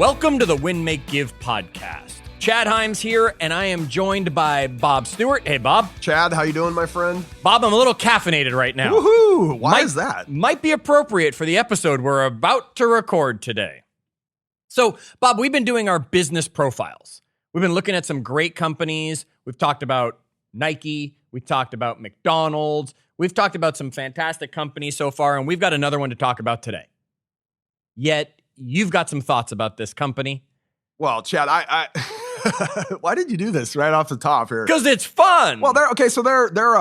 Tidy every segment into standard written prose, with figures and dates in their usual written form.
Welcome to the Win, Make, Give podcast. Chad Himes here, and I am joined by Bob Stewart. Hey, Bob. Chad, how you doing, my friend? Bob, I'm a little caffeinated right now. Woohoo! Why is that? Might be appropriate for the episode we're about to record today. So, Bob, we've been doing our business profiles. We've been looking at some great companies. We've talked about Nike. We've talked about McDonald's. We've talked about some fantastic companies so far, and we've got another one to talk about today. Yet, you've got some thoughts about this company. Well, Chad, I why did you do this right off the top here? Because it's fun. Well, they're a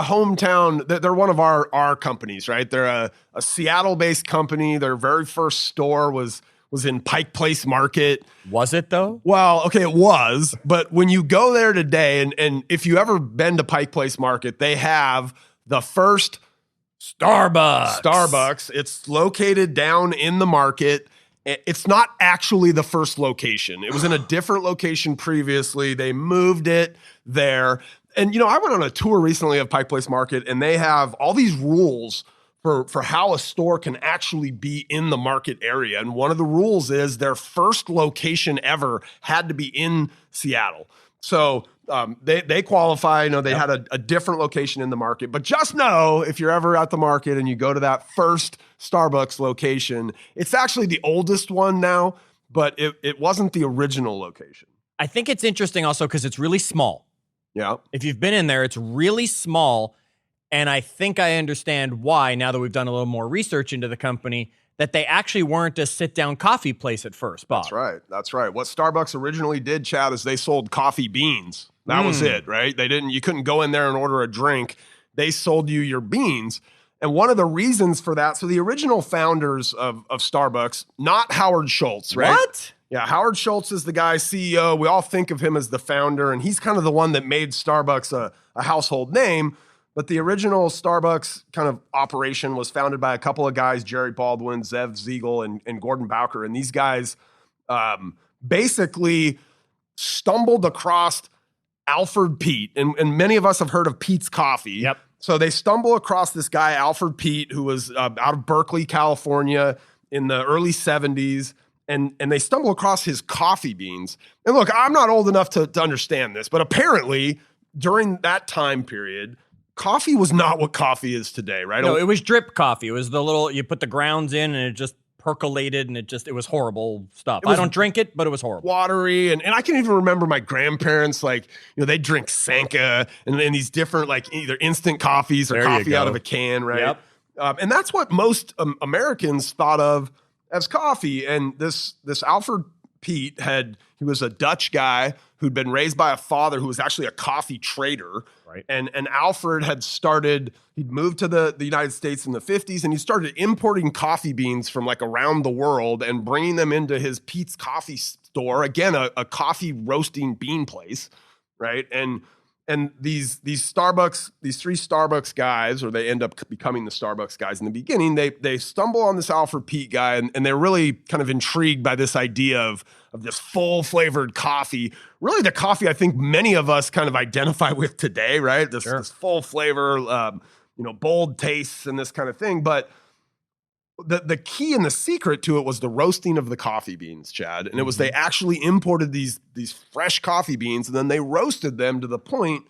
hometown. They're one of our companies, right? They're a Seattle-based company. Their very first store was in Pike Place Market. Was it, though? Well, okay, it was. But when you go there today, and if you ever been to Pike Place Market, they have the first Starbucks. It's located down in the market. It's not actually the first location. It was in a different location previously. They moved it there. And, I went on a tour recently of Pike Place Market, and they have all these rules for how a store can actually be in the market area. And one of the rules is their first location ever had to be in Seattle. So they qualify. They had a different location in the market. But just know, if you're ever at the market and you go to that first Starbucks location, it's actually the oldest one now, but it wasn't the original location. I think it's interesting also because it's really small. Yeah. If you've been in there, it's really small. And I think I understand why, now that we've done a little more research into the company, that they actually weren't a sit-down coffee place at first, Bob. That's right. What Starbucks originally did, Chad, is they sold coffee beans. That was it, right? You couldn't go in there and order a drink. They sold you your beans. And one of the reasons for that, so the original founders of Starbucks, not Howard Schultz, right? What? Yeah, Howard Schultz is the guy, CEO. We all think of him as the founder, and he's kind of the one that made Starbucks a household name. But the original Starbucks kind of operation was founded by a couple of guys, Jerry Baldwin, Zev Ziegel, and Gordon Bowker. And these guys basically stumbled across Alfred Pete. And many of us have heard of Pete's Coffee. Yep. So they stumble across this guy, Alfred Pete, who was out of Berkeley, California in the early 70s. And they stumble across his coffee beans. And look, I'm not old enough to understand this, but apparently during that time period, coffee was not what coffee is today, right? No, it was drip coffee. It was the little, you put the grounds in and it just percolated and it was horrible stuff. I don't drink it, but it was horrible. Watery. And I can even remember my grandparents, they drink Sanka and these different, either instant coffees or coffee out of a can, right? Yep. And that's what most Americans thought of as coffee. And this Alfred Pete he was a Dutch guy who'd been raised by a father who was actually a coffee trader. Right. And Alfred he'd moved to the United States in the 50s, and he started importing coffee beans from around the world and bringing them into his Pete's Coffee store. Again, a coffee roasting bean place, right? And these three Starbucks guys, or they end up becoming the Starbucks guys in the beginning, they stumble on this Alfred Pete guy, and they're really kind of intrigued by this idea of this full flavored coffee. Really the coffee I think many of us kind of identify with today, right? This full flavor, bold tastes and this kind of thing. But the key and the secret to it was the roasting of the coffee beans, Chad. And it was they actually imported these fresh coffee beans, and then they roasted them to the point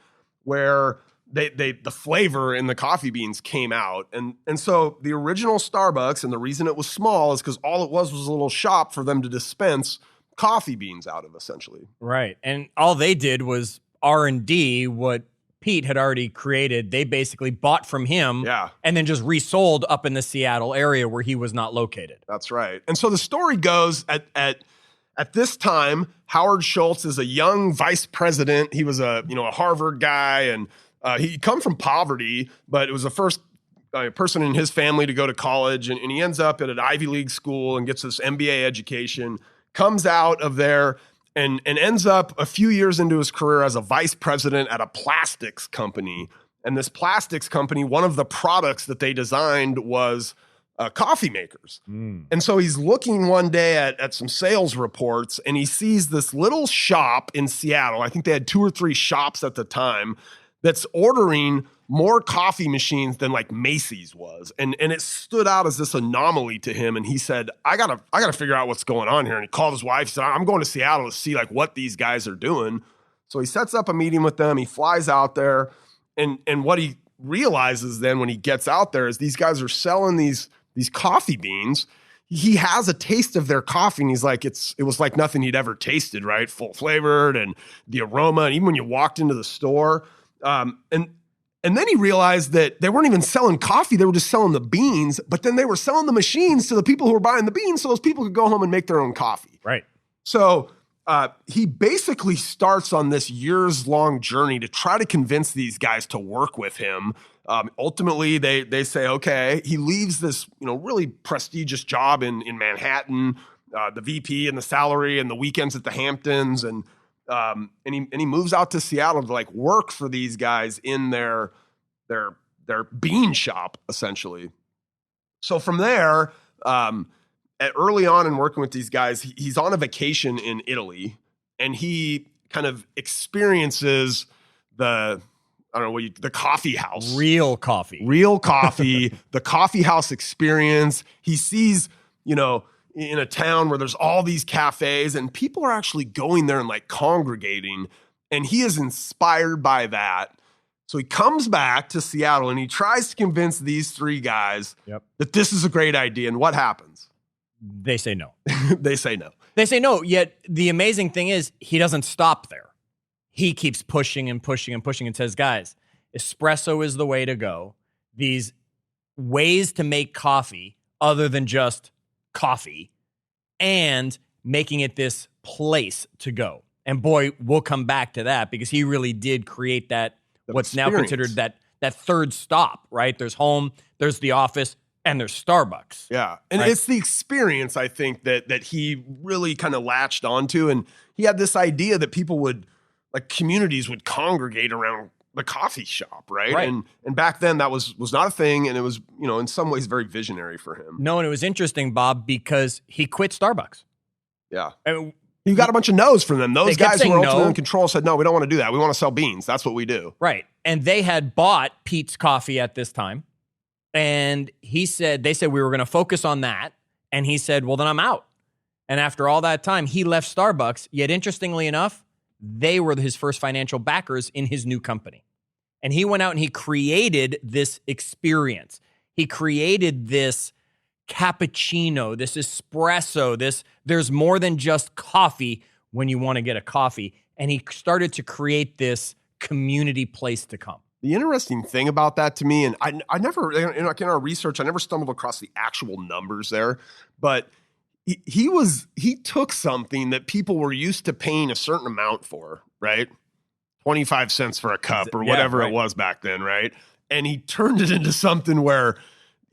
where the flavor in the coffee beans came out. And so the original Starbucks, and the reason it was small is because all it was a little shop for them to dispense coffee beans out of, essentially. Right. And all they did was R&D what Pete had already created. They basically bought from him and then just resold up in the Seattle area where he was not located. That's right. And so the story goes at this time, Howard Schultz is a young vice president. He was a Harvard guy, and he come from poverty, but it was the first person in his family to go to college. And he ends up at an Ivy League school and gets this MBA education, comes out of there and ends up a few years into his career as a vice president at a plastics company. And this plastics company, one of the products that they designed was coffee makers. And so he's looking one day at some sales reports, and he sees this little shop in Seattle. I think they had 2 or 3 shops at the time that's ordering more coffee machines than like Macy's was. And it stood out as this anomaly to him. And he said, I gotta figure out what's going on here. And he called his wife. He said, I'm going to Seattle to see like what these guys are doing. So he sets up a meeting with them. He flies out there. And what he realizes then when he gets out there is these guys are selling these coffee beans. He has a taste of their coffee, and he's like, it was like nothing he'd ever tasted, right? Full flavored, and the aroma, and even when you walked into the store, and then he realized that they weren't even selling coffee; they were just selling the beans. But then they were selling the machines to the people who were buying the beans, so those people could go home and make their own coffee. Right. So he basically starts on this years-long journey to try to convince these guys to work with him. Ultimately, they say, okay. He leaves this, really prestigious job in Manhattan, the VP and the salary and the weekends at the Hamptons, and he moves out to Seattle to like work for these guys in their bean shop, essentially. So from there, early on in working with these guys, he's on a vacation in Italy, and he kind of experiences the coffee house. Real coffee, the coffee house experience. He sees, in a town where there's all these cafes and people are actually going there and like congregating, and he is inspired by that. So he comes back to Seattle and he tries to convince these three guys that this is a great idea. And what happens? They say no. They say no. They say no, yet the amazing thing is he doesn't stop there. He keeps pushing and pushing and pushing and says, guys, espresso is the way to go. These ways to make coffee other than just coffee, and making it this place to go. And boy, we'll come back to that because he really did create that what's experience. Now considered that third stop, right? There's home, there's the office, and there's Starbucks. Yeah. And right? It's the experience, I think, that he really kind of latched onto. And he had this idea that people would, like communities would congregate around the coffee shop, right? And back then that was not a thing. And it was, in some ways very visionary for him. No, and it was interesting, Bob, because he quit Starbucks. Yeah. I mean, you got a bunch of no's from them. Those guys who were ultimately in control said, no, we don't want to do that. We want to sell beans. That's what we do. Right. And they had bought Pete's Coffee at this time. And they said we were going to focus on that. And he said, well, then I'm out. And after all that time, he left Starbucks. Yet interestingly enough, they were his first financial backers in his new company. And he went out and he created this experience. He created this cappuccino, this espresso, there's more than just coffee when you want to get a coffee. And he started to create this community place to come. The interesting thing about that to me, and I never, in our research, I never stumbled across the actual numbers there, but he took something that people were used to paying a certain amount for, right? 25 cents for a cup or whatever it was back then, right? And he turned it into something where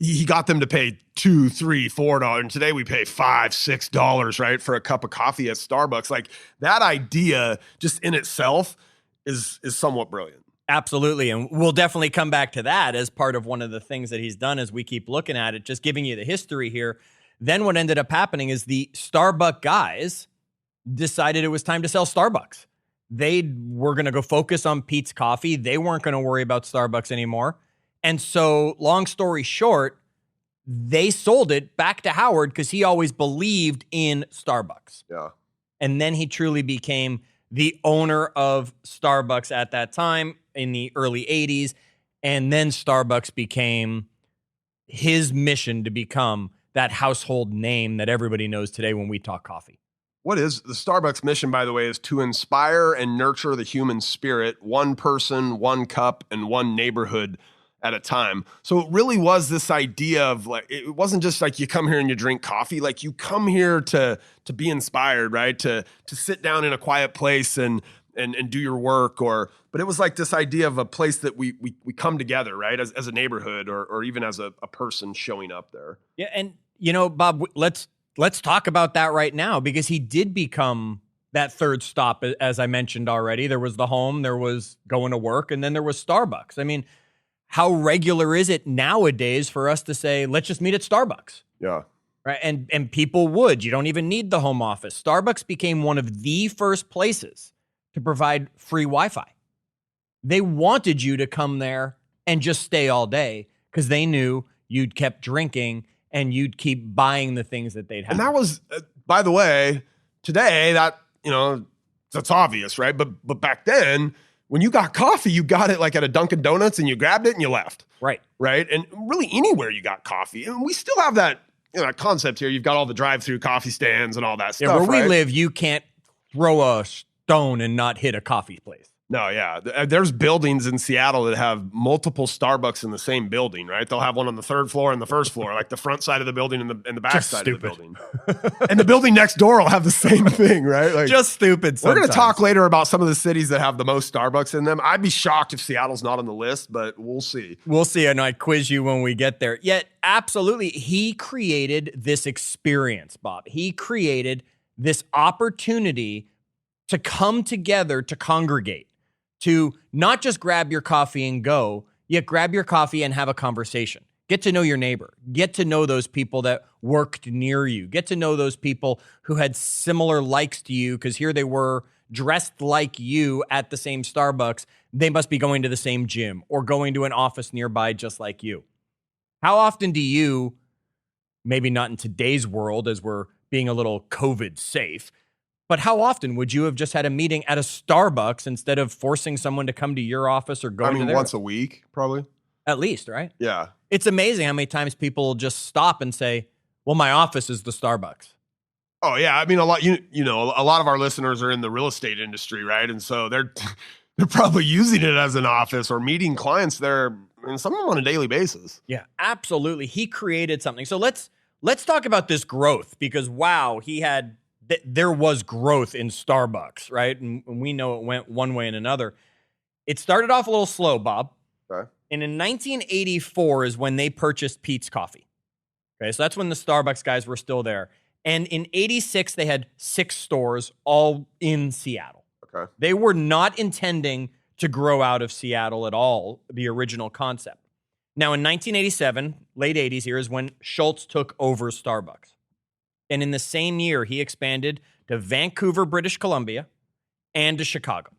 he got them to pay $2, $3, $4. And today we pay $5, $6, right? For a cup of coffee at Starbucks. Like that idea just in itself is somewhat brilliant. Absolutely. And we'll definitely come back to that as part of one of the things that he's done as we keep looking at it, just giving you the history here. Then what ended up happening is the Starbucks guys decided it was time to sell Starbucks. They were going to go focus on Pete's Coffee. They weren't going to worry about Starbucks anymore. And so, long story short, they sold it back to Howard because he always believed in Starbucks. Yeah. And then he truly became the owner of Starbucks at that time in the early 80s. And then Starbucks became his mission to become that household name that everybody knows today when we talk coffee. What is the Starbucks mission, by the way, is to inspire and nurture the human spirit, one person, one cup, and one neighborhood at a time. So it really was this idea of like, it wasn't just like you come here and you drink coffee, like you come here to be inspired, right? To sit down in a quiet place and do your work, but it was like this idea of a place that we come together, right? As a neighborhood or even as a person showing up there. Yeah. And Bob, let's talk about that right now, because he did become that third stop, as I mentioned already. There was the home, there was going to work, and then there was Starbucks. I mean, how regular is it nowadays for us to say, let's just meet at Starbucks? Yeah. Right. And people would. You don't even need the home office. Starbucks became one of the first places to provide free Wi-Fi. They wanted you to come there and just stay all day because they knew you'd kept drinking and you'd keep buying the things that they'd have. And that was, by the way, today that, that's obvious, right? But back then, when you got coffee, you got it like at a Dunkin' Donuts and you grabbed it and you left. Right. Right. And really anywhere you got coffee. And we still have that, that concept here. You've got all the drive-through coffee stands and all that stuff. Yeah, where we live, you can't throw a stone and not hit a coffee place. No, yeah. There's buildings in Seattle that have multiple Starbucks in the same building, right? They'll have one on the third floor and the first floor, like the front side of the building and the back Just side stupid. of the building. And the building next door will have the same thing, right? Like, Just stupid. we're going to talk later about some of the cities that have the most Starbucks in them. I'd be shocked if Seattle's not on the list, but we'll see. We'll see. And I quiz you when we get there. Yet, absolutely, he created this experience, Bob. He created this opportunity to come together, to congregate, to not just grab your coffee and go, yet grab your coffee and have a conversation. Get to know your neighbor. Get to know those people that worked near you. Get to know those people who had similar likes to you, because here they were dressed like you at the same Starbucks. They must be going to the same gym or going to an office nearby just like you. How often do you, maybe not in today's world as we're being a little COVID safe, but how often would you have just had a meeting at a Starbucks instead of forcing someone to come to your office or going to theirs? Once a week, probably. At least, right? Yeah. It's amazing how many times people just stop and say, well, my office is the Starbucks. Oh, yeah. I mean, a lot, a lot of our listeners are in the real estate industry, right? And so they're probably using it as an office or meeting clients there, and some of them on a daily basis. Yeah, absolutely. He created something. So let's talk about this growth, because wow, there was growth in Starbucks, right? And we know it went one way and another. It started off a little slow, Bob. Okay. And in 1984 is when they purchased Peet's Coffee. Okay, so that's when the Starbucks guys were still there. And in 86, they had 6 stores, all in Seattle. Okay. They were not intending to grow out of Seattle at all, the original concept. Now, in 1987, late 80s here, is when Schultz took over Starbucks. And in the same year, he expanded to Vancouver, British Columbia, and to Chicago.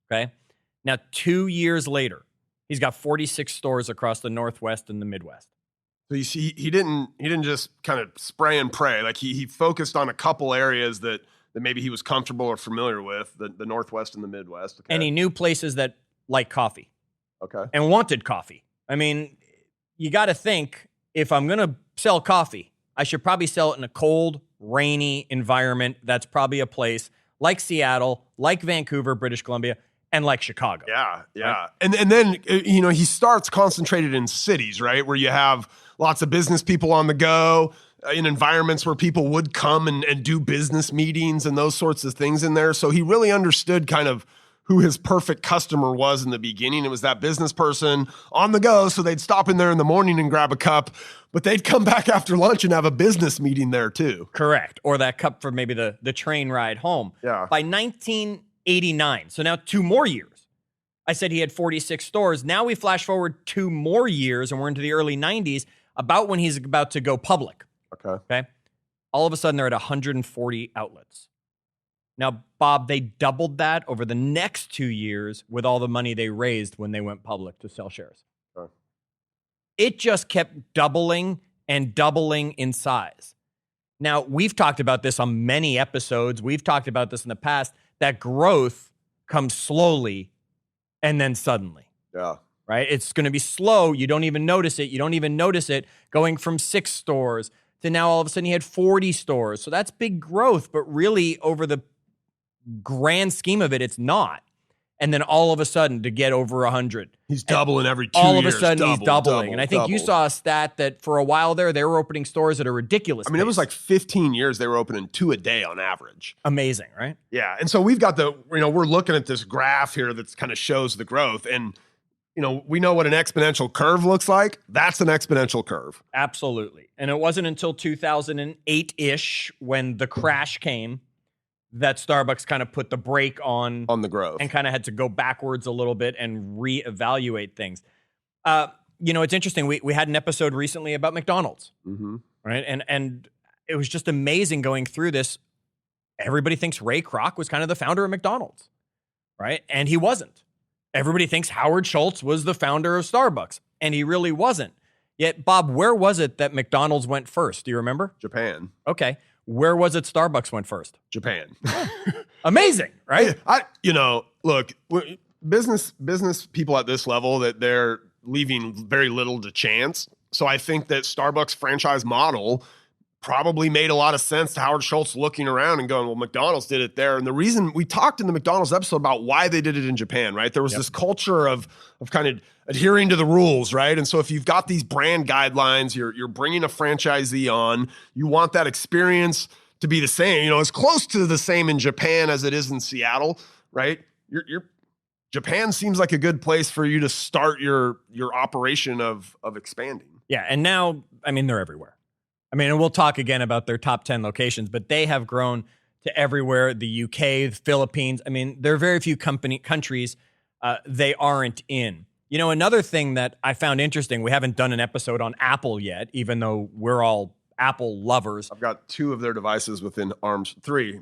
Okay. Now, 2 years later, he's got 46 stores across the Northwest and the Midwest. So you see, he didn't just kind of spray and pray. Like he focused on a couple areas that maybe he was comfortable or familiar with, the Northwest and the Midwest. Okay. And he knew places that like coffee. Okay. And wanted coffee. I mean, you got to think, if I'm going to sell coffee, I should probably sell it in a cold, rainy environment. That's probably a place like Seattle, like Vancouver, British Columbia, and like Chicago. Yeah. Right? And then, he starts concentrated in cities, right? Where you have lots of business people on the go, in environments where people would come and do business meetings and those sorts of things in there. So he really understood kind of who his perfect customer was in the beginning. It was that business person on the go. So they'd stop in there in the morning and grab a cup, but they'd come back after lunch and have a business meeting there too. Correct. Or that cup for maybe the train ride home. Yeah. By 1989, so now 2 more years, I said he had 46 stores. Now we flash forward 2 more years and we're into the early 90s, about when he's about to go public. Okay. All of a sudden, they're at 140 outlets. Now, Bob, they doubled that over the next 2 years with all the money they raised when they went public to sell shares. Okay. It just kept doubling and doubling in size. Now, we've talked about this on many episodes. We've talked about this in the past, that growth comes slowly and then suddenly. Yeah. Right? It's going to be slow. You don't even notice it. You don't even notice it going from 6 stores to now all of a sudden you had 40 stores. So that's big growth, but really over the grand scheme of it, it's not. And then all of a sudden to get over 100. He's doubling every 2 years. All of a sudden he's doubling. And I think you saw a stat that for a while there, they were opening stores at a ridiculous pace. It was like 15 years they were opening 2 a day on average. Amazing, right? Yeah. And so we've got we're looking at this graph here that kind of shows the growth. And we know what an exponential curve looks like. That's an exponential curve. Absolutely. And it wasn't until 2008-ish when the crash came that Starbucks kind of put the brake on the growth and kind of had to go backwards a little bit and reevaluate things. It's interesting. We had an episode recently about McDonald's, right? And it was just amazing going through this. Everybody thinks Ray Kroc was kind of the founder of McDonald's, right? And he wasn't. Everybody thinks Howard Schultz was the founder of Starbucks, and he really wasn't. Yet, Bob, where was it that McDonald's went first? Do you remember? Japan. Okay. Where was it Starbucks went first? Japan. Amazing, right? Look, business people at this level, that they're leaving very little to chance. So I think that Starbucks franchise model probably made a lot of sense to Howard Schultz looking around and going, well, McDonald's did it there. And the reason we talked in the McDonald's episode about why they did it in Japan, right? There was this culture of kind of adhering to the rules, right? And so if you've got these brand guidelines, you're bringing a franchisee on, you want that experience to be the same, you know, as close to the same in Japan as it is in Seattle, right? Japan seems like a good place for you to start your operation of expanding. Yeah, and now, I mean, they're everywhere. I mean, and we'll talk again about their top 10 locations, but they have grown to everywhere. The UK, the Philippines. I mean, there are very few countries they aren't in. You know, another thing that I found interesting, we haven't done an episode on Apple yet, even though we're all Apple lovers. I've got 2 of their devices within arm's reach.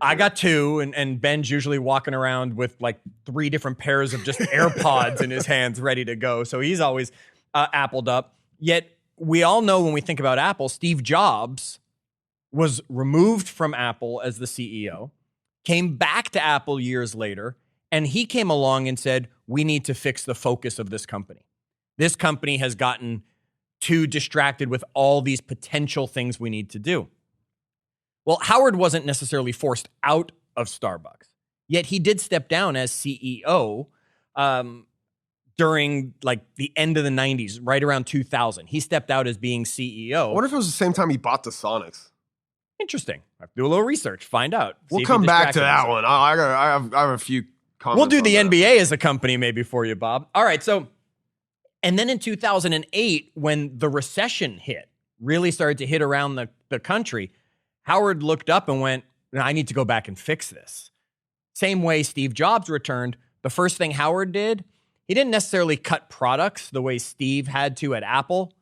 I got 2, and Ben's usually walking around with like 3 different pairs of just AirPods in his hands ready to go. So he's always Appled up. Yet we all know when we think about Apple, Steve Jobs was removed from Apple as the CEO, came back to Apple years later, and he came along and said, we need to fix the focus of this company. This company has gotten too distracted with all these potential things we need to do. Well, Howard wasn't necessarily forced out of Starbucks, yet he did step down as CEO during like the end of the 90s, right around 2000. He stepped out as being CEO. I wonder if it was the same time he bought the Sonics. Interesting. I have to do a little research, find out. We'll come back to that one. I have a few comments. We'll do the NBA as a company maybe for you, Bob. All right, so, and then in 2008, when the recession hit, really started to hit around the country, Howard looked up and went, I need to go back and fix this. Same way Steve Jobs returned, the first thing Howard did, he didn't necessarily cut products the way Steve had to at Apple,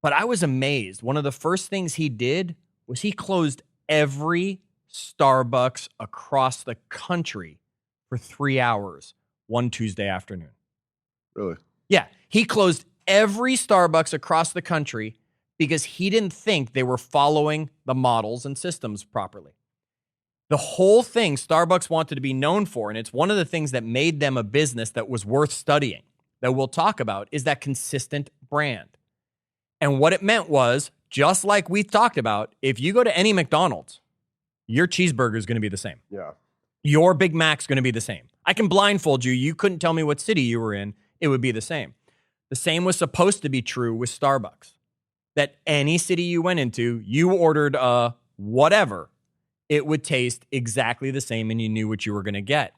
but I was amazed. One of the first things he did was he closed every Starbucks across the country for 3 hours one Tuesday afternoon. Really? Yeah. He closed every Starbucks across the country because he didn't think they were following the models and systems properly. The whole thing Starbucks wanted to be known for, and it's one of the things that made them a business that was worth studying, that we'll talk about, is that consistent brand. And what it meant was, just like we talked about, if you go to any McDonald's, your cheeseburger is going to be the same. Yeah. Your Big Mac's going to be the same. I can blindfold you. You couldn't tell me what city you were in. It would be the same. The same was supposed to be true with Starbucks. That any city you went into, you ordered a whatever, it would taste exactly the same and you knew what you were going to get.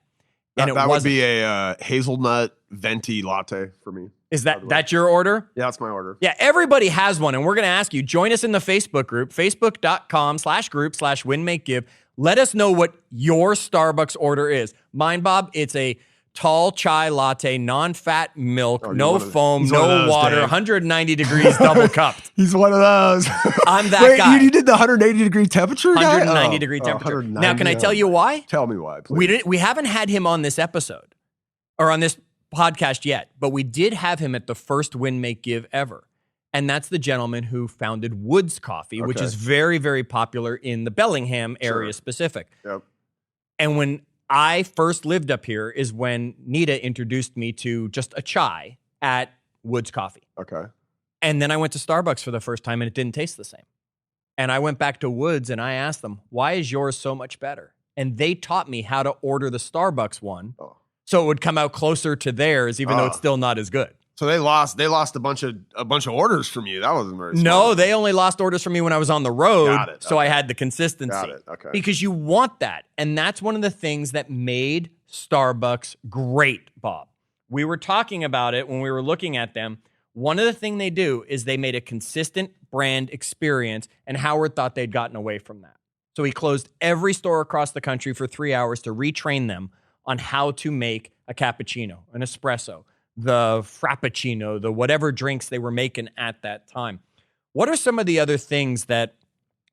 And that would be a hazelnut venti latte for me. Is that your order? Yeah, that's my order. Yeah, everybody has one. And we're going to ask you, join us in the Facebook group, facebook.com/group/winmakegive. Let us know what your Starbucks order is. Mine, Bob, it's a tall chai latte, non-fat milk, no foam, no water, Dave. 190 degrees, double cupped. He's one of those. I'm that guy. You did the 180 degree temperature? 190 degree temperature. Now, can I tell you why? Tell me why, please. We haven't had him on this episode or on this podcast yet, but we did have him at the first Win, Make, Give ever. And that's the gentleman who founded Woods Coffee, which is very, very popular in the Bellingham area specific. Yep. And when I first lived up here is when Nita introduced me to just a chai at Woods Coffee. Okay. And then I went to Starbucks for the first time and it didn't taste the same. And I went back to Woods and I asked them, why is yours so much better? And they taught me how to order the Starbucks one so it would come out closer to theirs, even though it's still not as good. So they lost a bunch of orders from you. That wasn't very smart. No, they only lost orders from me when I was on the road. Got it. So I had the consistency. Got it. Okay. Because you want that. And that's one of the things that made Starbucks great, Bob. We were talking about it when we were looking at them. One of the things they do is they made a consistent brand experience, and Howard thought they'd gotten away from that. So he closed every store across the country for 3 hours to retrain them on how to make a cappuccino, an espresso, the frappuccino, the whatever drinks they were making at that time. What are some of the other things that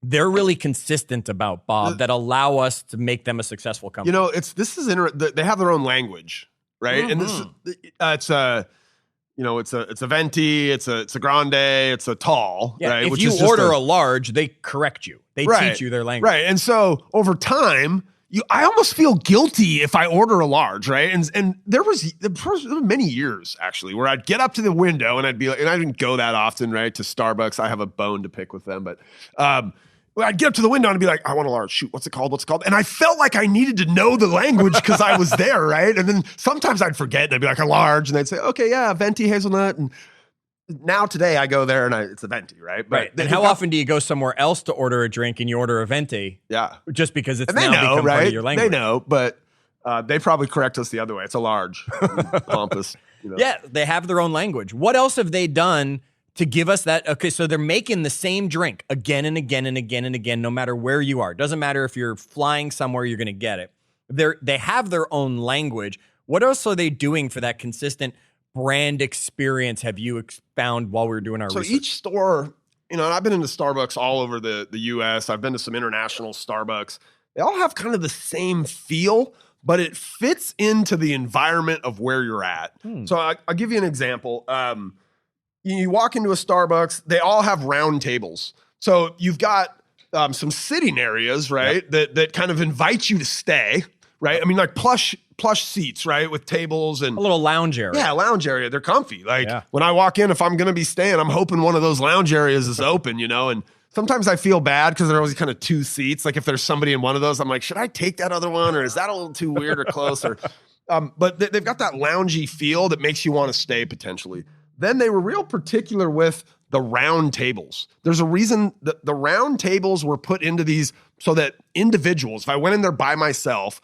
they're really consistent about, Bob, that allow us to make them a successful company? You know, they have their own language, right? And this it's a it's a venti, it's a grande, it's a tall, right? If you order a large, they correct you. They teach you their language. Right. And so over time, I almost feel guilty if I order a large, right? And there was many years actually where I'd get up to the window and I'd be like, and I didn't go that often, right, to Starbucks. I have a bone to pick with them, but I'd get up to the window and be like, I want a large. Shoot, what's it called? What's it called? And I felt like I needed to know the language because I was there, right? And then sometimes I'd forget and I'd be like, a large, and they'd say, okay, yeah, venti hazelnut. And now today I go there and it's a venti, right? But And how often do you go somewhere else to order a drink and you order a venti? Yeah. Just because it's and they now know, become right? part of your language. They know, but they probably correct us the other way. It's a large, pompous. Yeah, they have their own language. What else have they done to give us that? Okay, so they're making the same drink again and again and again and again, no matter where you are. Doesn't matter if you're flying somewhere, you're going to get it. They have their own language. What else are they doing for that consistent brand experience have you found while we were doing our research? So each store, and I've been into Starbucks all over the U.S. I've been to some international Starbucks. They all have kind of the same feel, but it fits into the environment of where you're at. So I'll give you an example. You walk into a Starbucks, they all have round tables. So you've got some sitting areas, right, that kind of invite you to stay, right? I mean, like plush seats, right, with tables and a little lounge area. Yeah, lounge area. They're comfy. Like when I walk in, if I'm going to be staying, I'm hoping one of those lounge areas is open, and sometimes I feel bad because there are always kind of two seats. Like if there's somebody in one of those, I'm like, should I take that other one, or is that a little too weird or close? Or, but they've got that loungy feel that makes you want to stay potentially. Then they were real particular with the round tables. There's a reason that the round tables were put into these so that individuals, if I went in there by myself,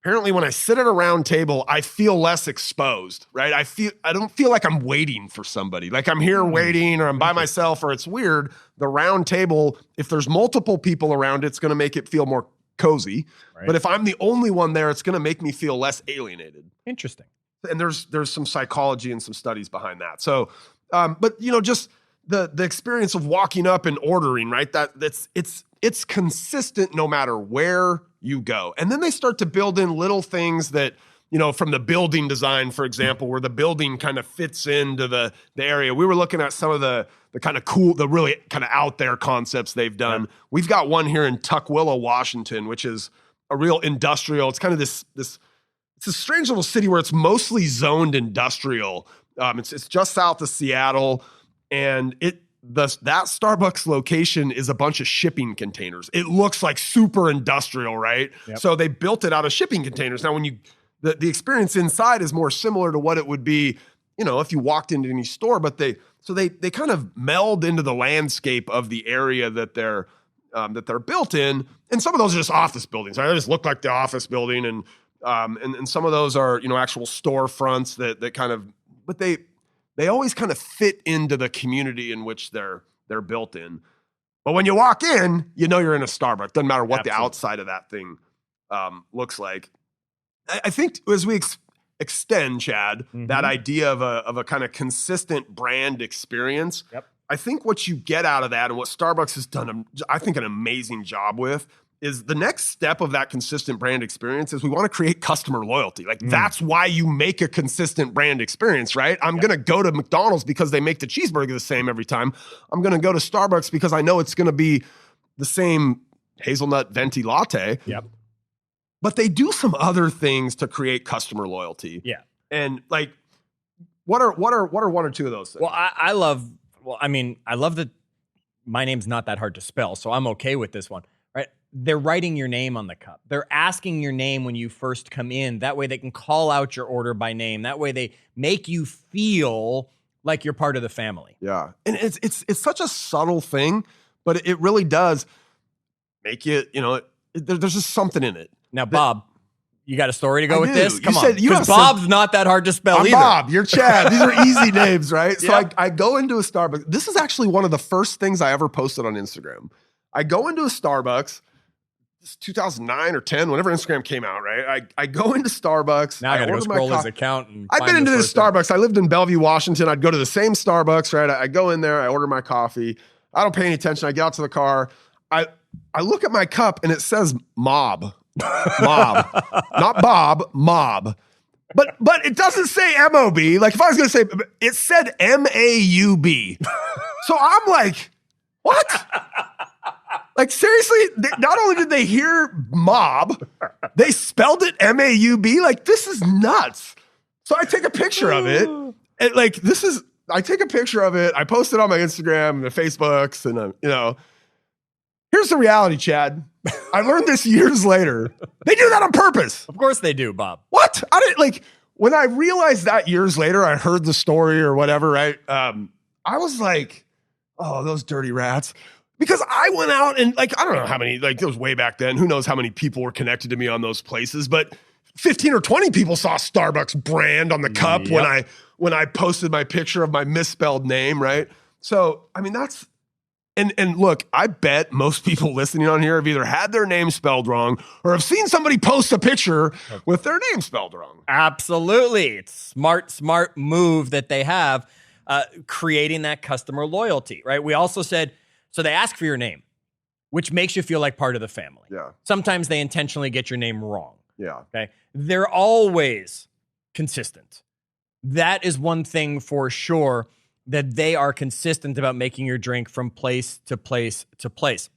apparently when I sit at a round table, I feel less exposed, right? I don't feel like I'm waiting for somebody. Like I'm here waiting, or I'm by myself, or it's weird. The round table, if there's multiple people around, it's going to make it feel more cozy. Right. But if I'm the only one there, it's going to make me feel less alienated. Interesting. And there's some psychology and some studies behind that. So, but just the experience of walking up and ordering, right? It's consistent no matter where you go. And then they start to build in little things that, from the building design, for example, where the building kind of fits into the area. We were looking at some of the kind of cool, the really kind of out there concepts they've done. Yeah. We've got one here in Tukwila, Washington, which is a real industrial. It's kind of this it's a strange little city where it's mostly zoned industrial. It's just south of Seattle, and that Starbucks location is a bunch of shipping containers. It looks like super industrial, right? Yep. So they built it out of shipping containers. Now, when the experience inside is more similar to what it would be, if you walked into any store, but they kind of meld into the landscape of the area that they're built in. And some of those are just office buildings. Right? They just look like the office building, and some of those are actual storefronts that kind of, but they always kind of fit into the community in which they're built in. But when you walk in, you're in a Starbucks. Doesn't matter what the outside of that thing looks like. I think as we extend, Chad, that idea of a kind of consistent brand experience, I think what you get out of that, and what Starbucks has done, I think, an amazing job with, is the next step of that consistent brand experience is we want to create customer loyalty. Like that's why you make a consistent brand experience, right? I'm going to go to McDonald's because they make the cheeseburger the same every time. I'm going to go to Starbucks because I know it's going to be the same hazelnut venti latte. Yep. But they do some other things to create customer loyalty. Yeah. And like, what are one or two of those things? Well, I love that my name's not that hard to spell, so I'm okay with this one. Right? They're writing your name on the cup. They're asking your name when you first come in. That way they can call out your order by name. That way they make you feel like you're part of the family. Yeah. And it's such a subtle thing, but it really does make you, there's just something in it. Now, Bob, you got a story to go with this? Come on. Because Bob's not that hard to spell either. Bob, you're Chad. These are easy names, right? So I go into a Starbucks. This is actually one of the first things I ever posted on Instagram. I go into a Starbucks. This is 2009 or 10, whenever Instagram came out, right? I go into Starbucks. Now I got to go scroll his account. And I've been into this Starbucks. I lived in Bellevue, Washington. I'd go to the same Starbucks, right? I go in there. I order my coffee. I don't pay any attention. I get out to the car. I look at my cup, and it says Mob. Mob. Not Bob, Mob. But it doesn't say MOB. Like if I was going to say, it said MAUB. So I'm like, what? Like seriously, not only did they hear mob, they spelled it MAUB. Like this is nuts. So I take a picture of it. And like I take a picture of it. I post it on my Instagram and the Facebooks, and here's the reality, Chad. I learned this years later. They do that on purpose. Of course they do, Bob. What? I didn't like when I realized that years later. I heard the story or whatever. Right? I was like, oh, those dirty rats. Because I went out and like I don't know how many. Like it was way back then. Who knows how many people were connected to me on those places? But 15 or 20 people saw Starbucks brand on the cup when I posted my picture of my misspelled name. Right? So I mean that's. And look, I bet most people listening on here have either had their name spelled wrong or have seen somebody post a picture with their name spelled wrong. Absolutely. It's smart move that they have, creating that customer loyalty, right? We also said, so they ask for your name, which makes you feel like part of the family. Yeah. Sometimes they intentionally get your name wrong. Yeah. Okay. They're always consistent. That is one thing for sure, that they are consistent about making your drink from place to place to place.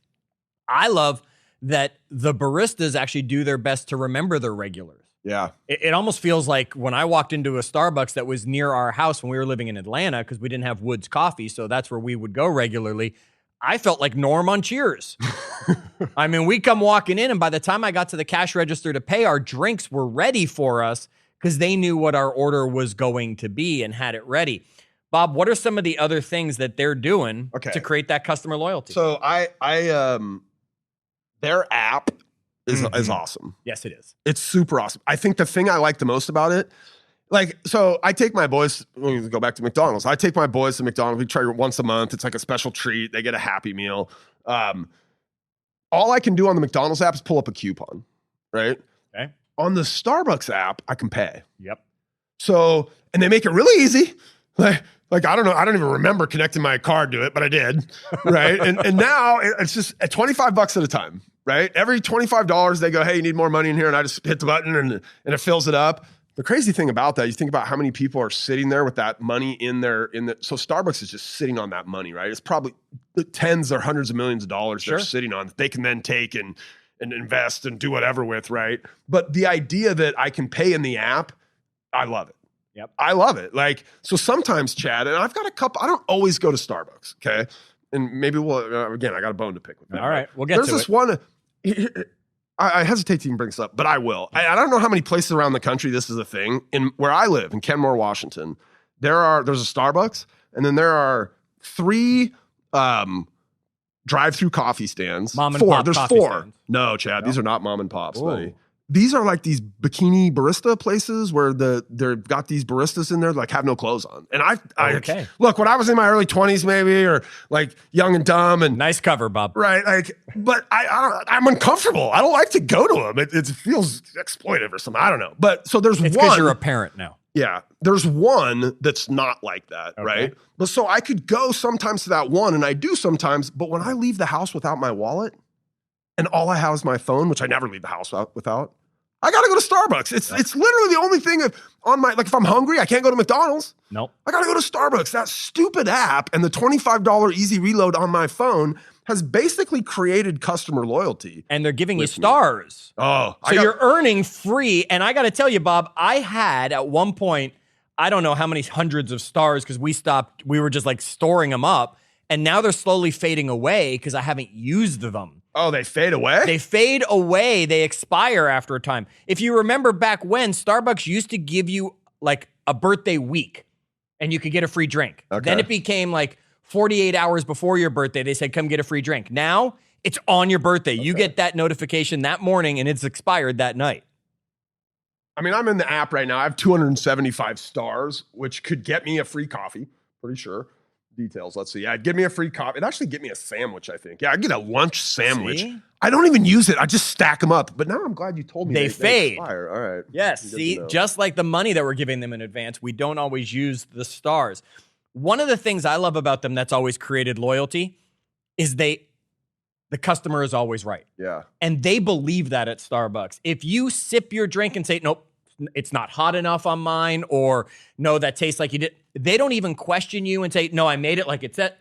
I love that the baristas actually do their best to remember their regulars. Yeah. It almost feels like when I walked into a Starbucks that was near our house when we were living in Atlanta, because we didn't have Woods Coffee, so that's where we would go regularly, I felt like Norm on Cheers. I mean, we come walking in, and by the time I got to the cash register to pay, our drinks were ready for us because they knew what our order was going to be and had it ready. Bob, what are some of the other things that they're doing to create that customer loyalty? So their app is awesome. Yes, it is. It's super awesome. I think the thing I like the most about it, like, so I take my boys, we go back to McDonald's. I take my boys to McDonald's. We try once a month. It's like a special treat. They get a Happy Meal. All I can do on the McDonald's app is pull up a coupon, right? Okay. On the Starbucks app, I can pay. Yep. So, and they make it really easy. Like, I don't know. I don't even remember connecting my card to it, but I did. Right. and now it's just at $25 at a time, right? Every $25 they go, hey, you need more money in here. And I just hit the button and it fills it up. The crazy thing about that, you think about how many people are sitting there with that money so Starbucks is just sitting on that money, right? It's probably the tens or hundreds of millions of dollars they're sitting on that they can then take and invest and do whatever with, right? But the idea that I can pay in the app, I love it. Yep. I love it. Like, so sometimes, Chad, and I've got a couple, I don't always go to Starbucks, okay? And maybe again, I got a bone to pick with that. All right, we'll get to it. There's this one, I hesitate to even bring this up, but I will. I don't know how many places around the country this is a thing. In where I live, in Kenmore, Washington, there's a Starbucks, and then there are 3 drive-through coffee stands. Mom and pop. There's coffee 4. Stands. No, Chad, these are not mom and pops, Ooh. buddy. These are like these bikini barista places where they've got these baristas in there that like have no clothes on. And I look, when I was in my early 20s maybe, or like young and dumb and nice cover, Bob. Right. Like, but I'm uncomfortable. I don't like to go to them. It feels exploitive or something. I don't know. But so there's it's one. because you're a parent now. Yeah. There's one that's not like that. Okay. Right. But so I could go sometimes to that one, and I do sometimes, but when I leave the house without my wallet and all I have is my phone, which I never leave the house without, I got to go to Starbucks. It's literally the only thing if I'm hungry, I can't go to McDonald's. Nope. I got to go to Starbucks. That stupid app and the $25 easy reload on my phone has basically created customer loyalty. And they're giving you stars. Oh. So you're earning free. And I got to tell you, Bob, I had at one point, I don't know how many hundreds of stars because we were just like storing them up. And now they're slowly fading away because I haven't used them. Oh, they fade away? They fade away. They expire after a time. If you remember back when, Starbucks used to give you like a birthday week and you could get a free drink. Okay. Then it became like 48 hours before your birthday. They said, come get a free drink. Now it's on your birthday. Okay. You get that notification that morning and it's expired that night. I mean, I'm in the app right now. I have 275 stars, which could get me a free coffee. Pretty sure. Details. Let's see. Yeah, give me a free coffee. It'd actually get me a sandwich, I think. Yeah, I get a lunch sandwich. See? I don't even use it. I just stack them up. But now I'm glad you told me they fade. Expire. All right. Yes. See, just like the money that we're giving them in advance, we don't always use the stars. One of the things I love about them that's always created loyalty is the customer is always right. Yeah. And they believe that at Starbucks. If you sip your drink and say, nope, it's not hot enough on mine, or no, that tastes like you did. They don't even question you and say, no, I made it like it's that.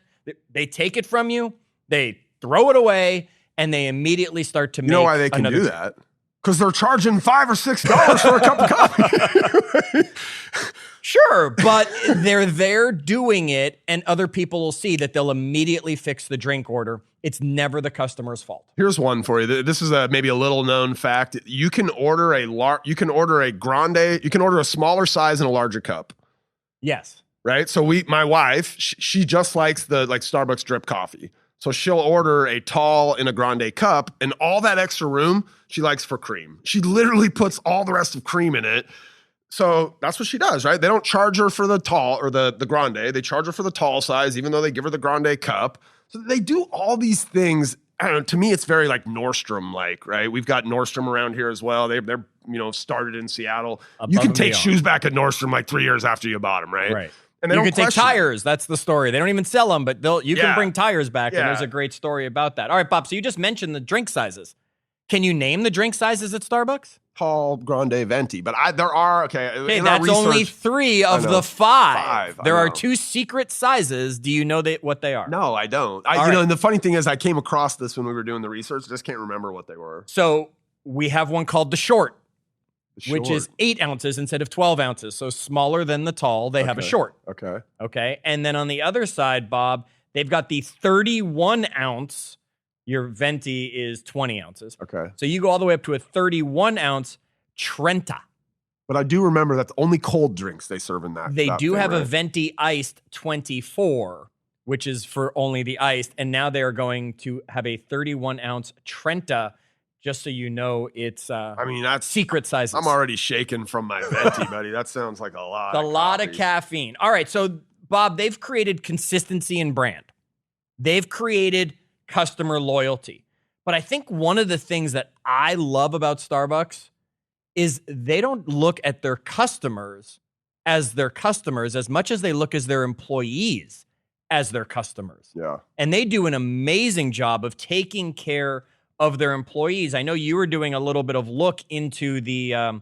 They take it from you, they throw it away, and they immediately start to make. You know why they can do that? Because they're charging $5 or $6 for a cup of coffee. Sure, but they're there doing it, and other people will see that they'll immediately fix the drink order. It's never the customer's fault. Here's one for you. This is maybe a little known fact. You can order a grande. You can order a smaller size and a larger cup. Yes. Right. So my wife, she just likes the Starbucks drip coffee. So she'll order a tall in a grande cup, and all that extra room she likes for cream. She literally puts all the rest of cream in it. So that's what she does, right? They don't charge her for the tall or the grande. They charge her for the tall size, even though they give her the grande cup. So they do all these things. I don't know. To me, it's very like Nordstrom-like, right? We've got Nordstrom around here as well. They're started in Seattle. You can take shoes back at Nordstrom like 3 years after you bought them, right? Right. And you can take tires. That's the story. They don't even sell them, but you can bring tires back, Yeah. and there's a great story about that. All right, Bob, so you just mentioned the drink sizes. Can you name the drink sizes at Starbucks? Tall, grande, venti. But there are, Okay, that's only 3 of the 5. There are 2 secret sizes. Do you know what they are? No, I don't. And the funny thing is I came across this when we were doing the research. I just can't remember what they were. So we have one called the short, which is 8 ounces instead of 12 ounces. So smaller than the tall. They have a short. Okay. And then on the other side, Bob, they've got the 31 ounce. Your venti is 20 ounces. Okay. So you go all the way up to a 31 ounce Trenta. But I do remember that's only cold drinks they serve in that. They do have a venti iced 24, which is for only the iced. And now they are going to have a 31 ounce Trenta. Just so you know, it's that's secret sizes. I'm already shaking from my venti, buddy. That sounds like a lot. A lot of caffeine. All right, so Bob, they've created consistency in brand. They've created customer loyalty. But I think one of the things that I love about Starbucks is they don't look at their customers as their customers as much as they look as their employees as their customers. Yeah. And they do an amazing job of taking care of their employees. I know you were doing a little bit of look into the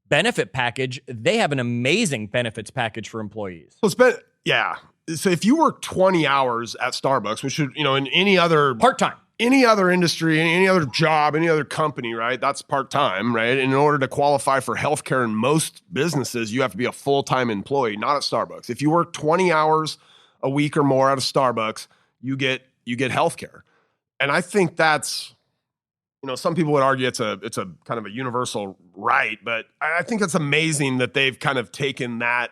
benefit package. They have an amazing benefits package for employees. So if you work 20 hours at Starbucks, which should, in any other part-time, any other industry, any other job, any other company, right? That's part-time, right? And in order to qualify for healthcare in most businesses, you have to be a full-time employee, not at Starbucks. If you work 20 hours a week or more at a Starbucks, you get healthcare. And I think that's, some people would argue it's a kind of a universal right, but I think it's amazing that they've kind of taken that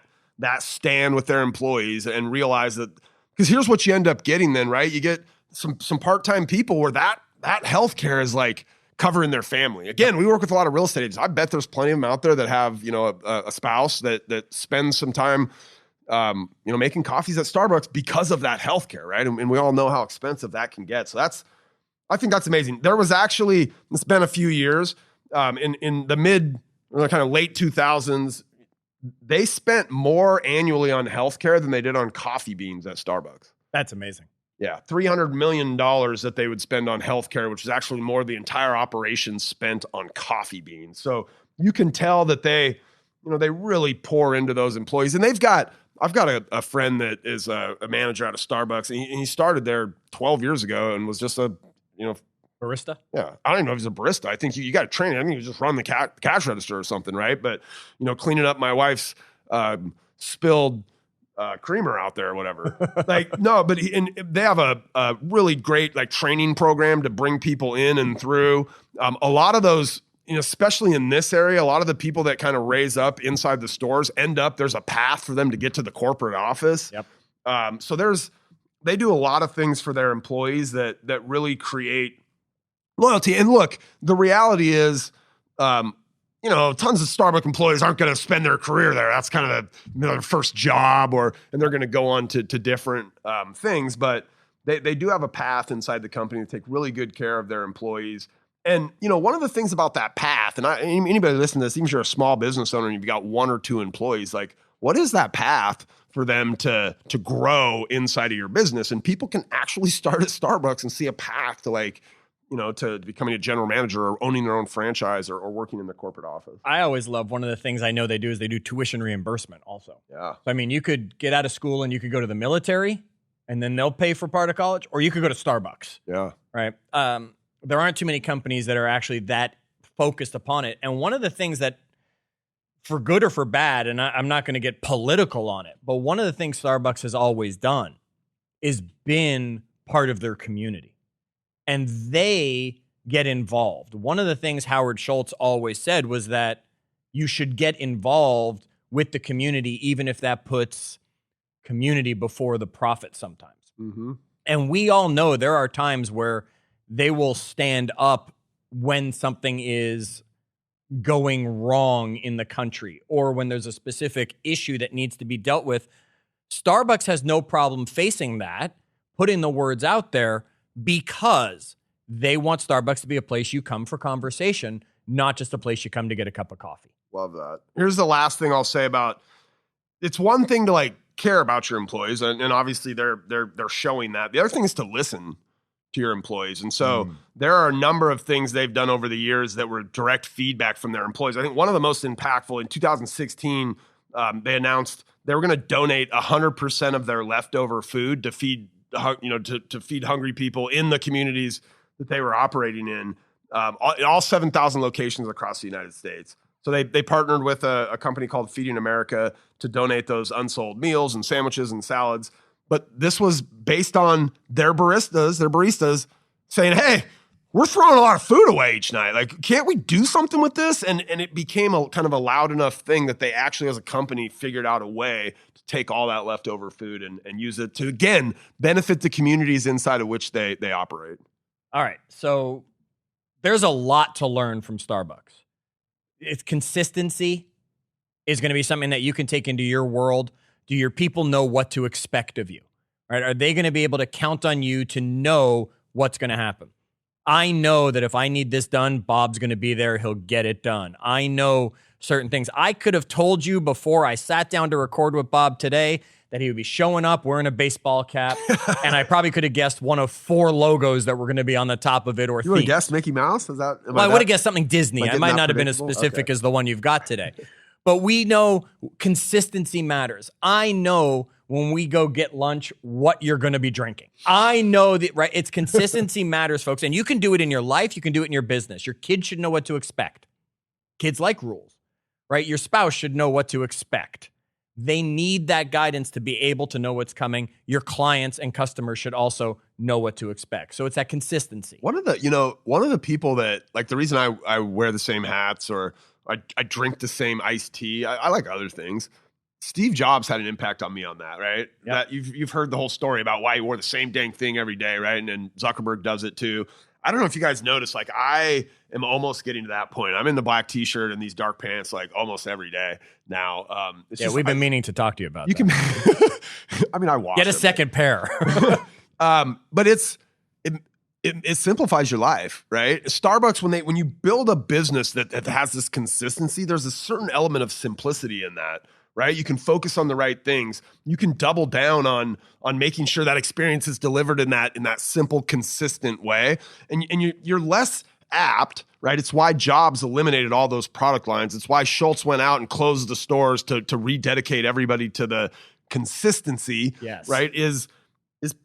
stand with their employees and realize that, because here's what you end up getting then, right? You get some part-time people where that healthcare is like covering their family. Again, we work with a lot of real estate agents. I bet there's plenty of them out there that have, a spouse that spends some time, making coffees at Starbucks because of that healthcare, right? And we all know how expensive that can get. So I think that's amazing. There was actually, it's been a few years, in the kind of late 2000s, they spent more annually on healthcare than they did on coffee beans at Starbucks. That's amazing. Yeah, $300 million that they would spend on healthcare, which is actually more the entire operation spent on coffee beans. So you can tell that they really pour into those employees. And I've got a friend that is a manager out of Starbucks, and he started there 12 years ago and was just a barista? Yeah. I don't even know if he's a barista. I think you got to train him. I think you just run the cash register or something, right? But, cleaning up my wife's spilled creamer out there or whatever. No, but they have a really great training program to bring people in and through. A lot of those, especially in this area, a lot of the people that kind of raise up inside the stores there's a path for them to get to the corporate office. Yep. So they do a lot of things for their employees that really create loyalty. And look, the reality is, tons of Starbucks employees aren't going to spend their career there. That's kind of their first job, and they're going to go on to different things. But they do have a path inside the company to take really good care of their employees. And, one of the things about that path, and anybody listening to this, even if you're a small business owner and you've got 1 or 2 employees, what is that path for them to grow inside of your business? And people can actually start at Starbucks and see a path to to becoming a general manager or owning their own franchise or working in the corporate office. I always love one of the things I know they do is they do tuition reimbursement also. Yeah. So, I mean, you could get out of school and you could go to the military and then they'll pay for part of college, or you could go to Starbucks. Yeah. Right. There aren't too many companies that are actually that focused upon it. And one of the things that, for good or for bad, and I'm not going to get political on it, but one of the things Starbucks has always done is been part of their community. And they get involved. One of the things Howard Schultz always said was that you should get involved with the community, even if that puts community before the profit sometimes. Mm-hmm. And we all know there are times where they will stand up when something is going wrong in the country or when there's a specific issue that needs to be dealt with. Starbucks has no problem facing that, putting the words out there, because they want Starbucks to be a place you come for conversation, not just a place you come to get a cup of coffee. Love that. Here's the last thing I'll say about, it's one thing to like care about your employees, and obviously they're showing that. The other thing is to listen to your employees. And so there are a number of things they've done over the years that were direct feedback from their employees. I think one of the most impactful in 2016, they announced they were going to donate 100% of their leftover food to feed to feed hungry people in the communities that they were operating in, all 7,000 locations across the United States. So they partnered with a company called Feeding America to donate those unsold meals and sandwiches and salads. But this was based on their baristas saying, hey, we're throwing a lot of food away each night. Like, can't we do something with this? And it became a kind of a loud enough thing that they actually, as a company, figured out a way to take all that leftover food and use it to, again, benefit the communities inside of which they operate. All right. So there's a lot to learn from Starbucks. It's consistency is going to be something that you can take into your world. Do your people know what to expect of you? Right? Are they going to be able to count on you to know what's going to happen? I know that if I need this done, Bob's going to be there. He'll get it done. I know certain things. I could have told you before I sat down to record with Bob today that he would be showing up wearing a baseball cap, and I probably could have guessed one of 4 logos that were going to be on the top of it. Or you would have guessed Mickey Mouse? I would have guessed something Disney. I might not have been as specific as the one you've got today. But we know consistency matters. I know when we go get lunch what you're going to be drinking. I know that, right? It's consistency matters, folks. And you can do it in your life. You can do it in your business. Your kids should know what to expect. Kids like rules, right? Your spouse should know what to expect. They need that guidance to be able to know what's coming. Your clients and customers should also know what to expect. So it's that consistency. One of the people that, like, the reason I wear the same hats or I drink the same iced tea, I like other things. Steve Jobs had an impact on me on that, right? Yep. That you've heard the whole story about why he wore the same dang thing every day, right? And then Zuckerberg does it too. I don't know if you guys noticed, like, I am almost getting to that point. I'm in the black t-shirt and these dark pants like almost every day now. We've been meaning to talk to you about you that. I mean, I wash Get a them, second pair. but it simplifies your life, right? Starbucks, when you build a business that has this consistency, there's a certain element of simplicity in that, right? You can focus on the right things. You can double down on making sure that experience is delivered in that simple, consistent way, and you're less apt, right? It's why Jobs eliminated all those product lines. It's why Schultz went out and closed the stores to rededicate everybody to the consistency. Yes. Right? Is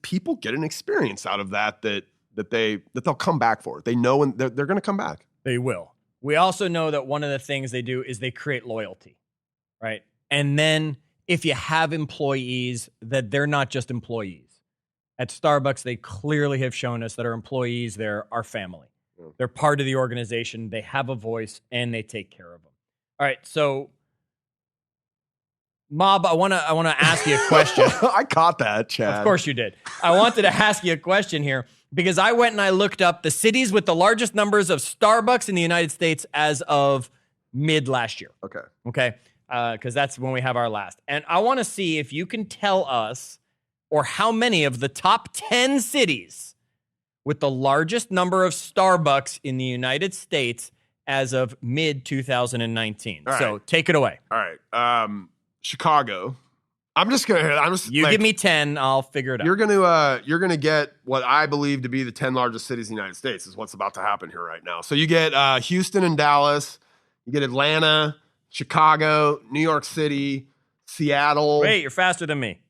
people get an experience out of that they'll come back for. They know and they're going to come back. They will. We also know that one of the things they do is they create loyalty, right? And then if you have employees, that they're not just employees. At Starbucks, they clearly have shown us that our employees, they're our family. Yeah. They're part of the organization. They have a voice, and they take care of them. All right, so Mob, I want to ask you a question. I caught that, Chad. Of course you did. I wanted to ask you a question here because I went and I looked up the cities with the largest numbers of Starbucks in the United States as of mid last year. Okay. Because that's when we have our last. And I want to see if you can tell us or how many of the top 10 cities with the largest number of Starbucks in the United States as of mid 2019. Right. So take it away. All right. Chicago, You give me 10, I'll figure it out. You're gonna get what I believe to be the 10 largest cities in the United States is what's about to happen here right now. So you get Houston and Dallas, you get Atlanta, Chicago, New York City, Seattle. Wait, you're faster than me.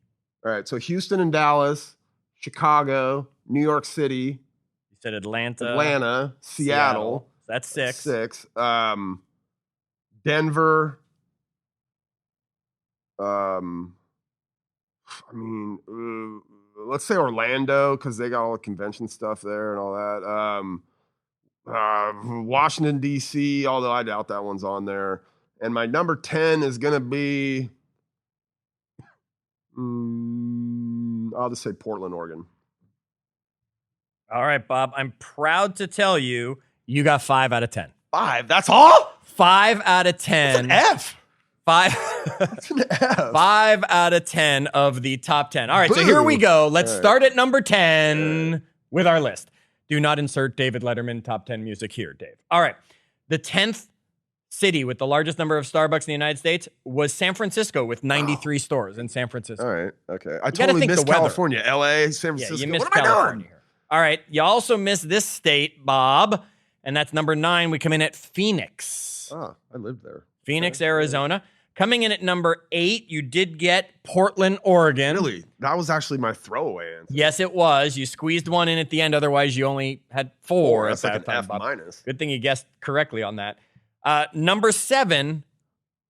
All right, so Houston and Dallas, Chicago, New York City. You said Atlanta, Seattle. That's 6. 6. Denver. Let's say Orlando because they got all the convention stuff there and all that. Washington, D.C., although I doubt that one's on there. And my number 10 is going to be, I'll just say Portland, Oregon. All right, Bob. I'm proud to tell you, you got 5 out of 10. 5? That's all? 5 out of 10. That's an F. 5. That's an F. 5 out of 10 of the top 10. All right, so here we go. Let's start at number 10 with our list. Do not insert David Letterman top 10 music here, Dave. All right. The 10th city with the largest number of Starbucks in the United States was San Francisco with 93 stores in San Francisco. All right. Okay. I totally missed California. LA, San Francisco. Yeah, you missed what am California I doing? here. All right. You also missed this state, Bob, and that's number 9. We come in at Phoenix. Oh, I lived there. Phoenix, Arizona. Coming in at number 8, you did get Portland, Oregon. Really? That was actually my throwaway answer. Yes, it was. You squeezed one in at the end. Otherwise, you only had 4 That's at like that an time, F Bob. minus. Good thing you guessed correctly on that. Number 7,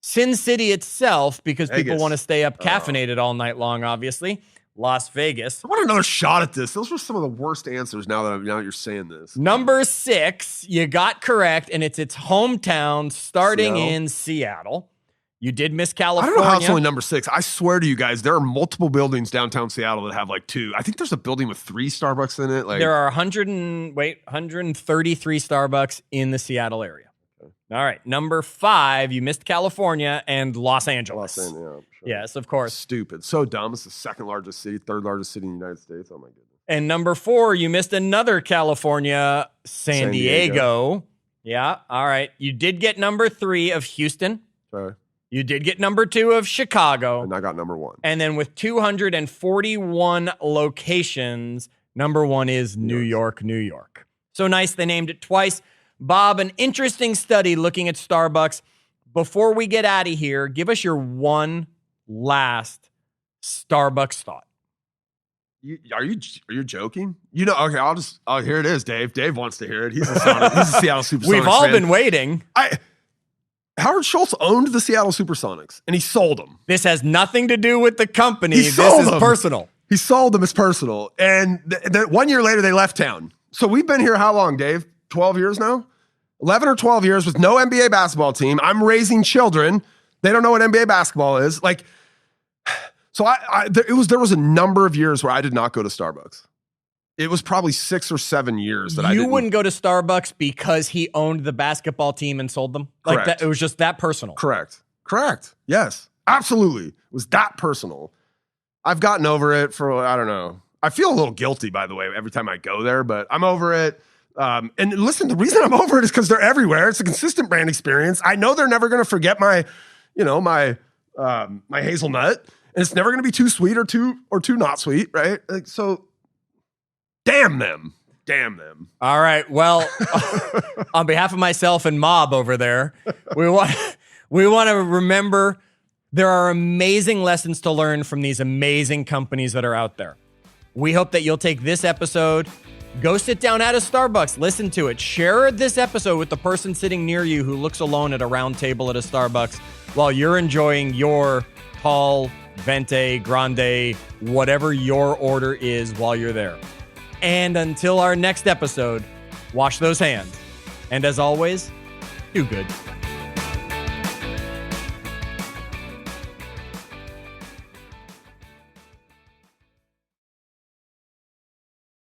Sin City itself, because people Vegas. want to stay up caffeinated all night long, obviously. Las Vegas. I want another shot at this. Those were some of the worst answers now that you're saying this. Number 6, you got correct, and it's hometown starting Seattle. in Seattle. You did miss California. I don't know how it's only number 6. I swear to you guys, there are multiple buildings downtown Seattle that have like 2. I think there's a building with 3 Starbucks in it. Like there are 133 Starbucks in the Seattle area. Okay. All right. Number 5, you missed California and Los Angeles. Los Angeles, sure. Yes, of course. Stupid. So dumb. It's the 2nd largest city, 3rd largest city in the United States. Oh my goodness. And number 4, you missed another California, San Diego. Yeah. All right. You did get number 3 of Houston. Sorry. You did get number 2 of Chicago. And I got number 1. And then with 241 locations, number 1 is New York, New York. So nice, they named it twice. Bob, an interesting study looking at Starbucks. Before we get out of here, give us your one last Starbucks thought. Are you joking? You know, okay, here it is, Dave. Dave wants to hear it. He's a Seattle Supersonics We've all fan. been waiting. Howard Schultz owned the Seattle Supersonics, and he sold them. This has nothing to do with the company. This sold is them. personal. He sold them as personal. And 1 year later, they left town. So we've been here how long, Dave? 12 years now? 11 or 12 years with no NBA basketball team. I'm raising children. They don't know what NBA basketball is. Like, so there was a number of years where I did not go to Starbucks. It was probably 6 or 7 years that I didn't. You wouldn't go to Starbucks because he owned the basketball team and sold them? Like Correct. that, it was just that personal. Correct. Yes, absolutely. It was that personal. I've gotten over it for, I don't know. I feel a little guilty, by the way, every time I go there, but I'm over it. And listen, the reason I'm over it is because they're everywhere. It's a consistent brand experience. I know they're never going to forget my hazelnut, and it's never going to be too sweet or too not sweet, right? Like, so damn them. All right. Well, on behalf of myself and Mob over there, we want to remember there are amazing lessons to learn from these amazing companies that are out there. We hope that you'll take this episode, go sit down at a Starbucks, listen to it, share this episode with the person sitting near you who looks alone at a round table at a Starbucks while you're enjoying your tall, venti, grande, whatever your order is while you're there. And until our next episode, wash those hands. And as always, do good.